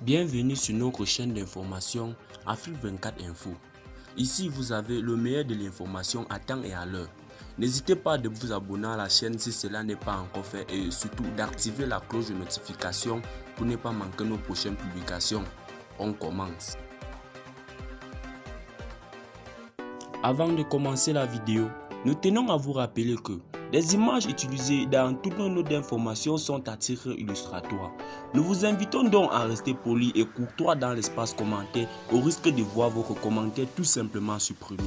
Bienvenue sur notre chaîne d'information Afrique 24 Info. Ici, vous avez le meilleur de l'information à temps et à l'heure. N'hésitez pas de vous abonner à la chaîne si cela n'est pas encore fait et surtout d'activer la cloche de notification pour ne pas manquer nos prochaines publications. On commence. Avant de commencer la vidéo, nous tenons à vous rappeler que les images utilisées dans toutes nos notes d'information sont à titre illustratoire. Nous vous invitons donc à rester poli et courtois dans l'espace commentaire au risque de voir votre commentaire tout simplement supprimé.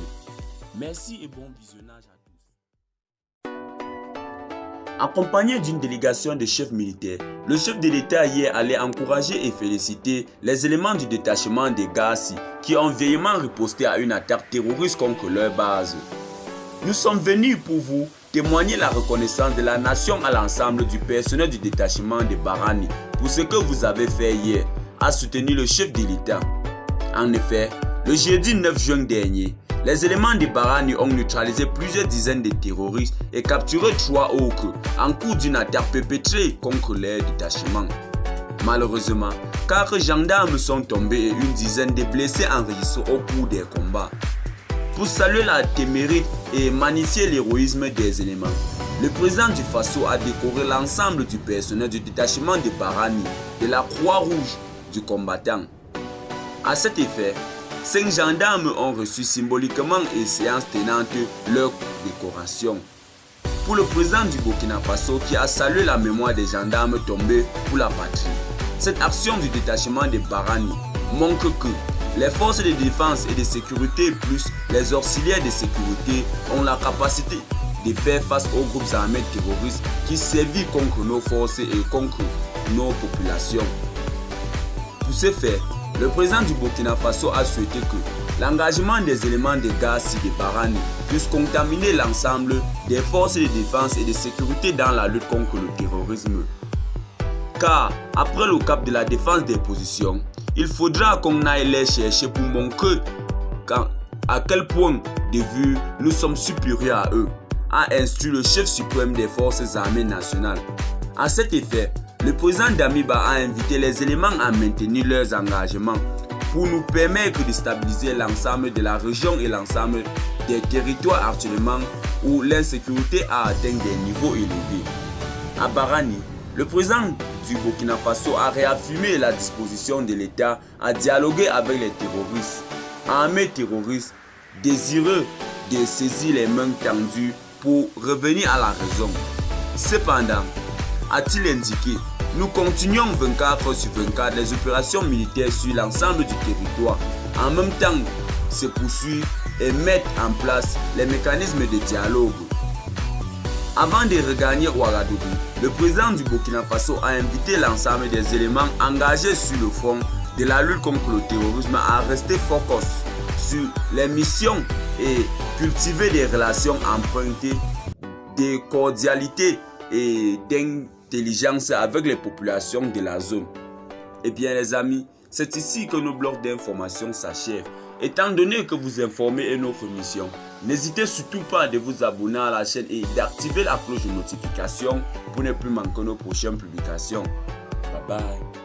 Merci et bon visionnage à tous. Accompagné d'une délégation de chefs militaires, le chef de l'État hier allait encourager et féliciter les éléments du détachement des Gassi qui ont veillemment riposté à une attaque terroriste contre leur base. Nous sommes venus pour vous témoigner la reconnaissance de la nation à l'ensemble du personnel du détachement de Barani pour ce que vous avez fait hier, a soutenu le chef de l'État. En effet, le jeudi 9 juin dernier, les éléments de Barani ont neutralisé plusieurs dizaines de terroristes et capturé 3 autres en cours d'une attaque perpétrée contre leur détachement. Malheureusement, 4 gendarmes sont tombés et une dizaine de blessés enregistrés au cours des combats. Pour saluer la témérité et magnifier l'héroïsme des éléments, le président du Faso a décoré l'ensemble du personnel du détachement de Barani de la Croix-Rouge du combattant. À cet effet, 5 gendarmes ont reçu symboliquement et séance tenante leur décoration. Pour le président du Burkina Faso qui a salué la mémoire des gendarmes tombés pour la patrie, cette action du détachement de Barani montre que les forces de défense et de sécurité plus les auxiliaires de sécurité ont la capacité de faire face aux groupes armés terroristes qui sévissent contre nos forces et contre nos populations. Pour ce faire, le président du Burkina Faso a souhaité que l'engagement des éléments de Gassi de Barani puisse contaminer l'ensemble des forces de défense et de sécurité dans la lutte contre le terrorisme. Car après le cap de la défense des positions, il faudra qu'on aille les chercher pour montrer à quel point de vue nous sommes supérieurs à eux, a instruit le chef suprême des forces armées nationales. À cet effet, le président Damiba a invité les éléments à maintenir leurs engagements pour nous permettre de stabiliser l'ensemble de la région et l'ensemble des territoires actuellement où l'insécurité a atteint des niveaux élevés. À Barani, le président du Burkina Faso a réaffirmé la disposition de l'État à dialoguer avec les terroristes, armés terroristes, désireux de saisir les mains tendues pour revenir à la raison. Cependant, a-t-il indiqué, nous continuons 24 sur 24 les opérations militaires sur l'ensemble du territoire, en même temps se poursuivre et mettre en place les mécanismes de dialogue. Avant de regagner Ouagadougou, le président du Burkina Faso a invité l'ensemble des éléments engagés sur le front de la lutte contre le terrorisme à rester focus sur les missions et cultiver des relations empruntées de cordialité et d'intelligence avec les populations de la zone. Eh bien les amis, c'est ici que nos blocs d'information s'achèvent. Étant donné que vous informez est notre mission, n'hésitez surtout pas de vous abonner à la chaîne et d'activer la cloche de notification pour ne plus manquer nos prochaines publications. Bye bye.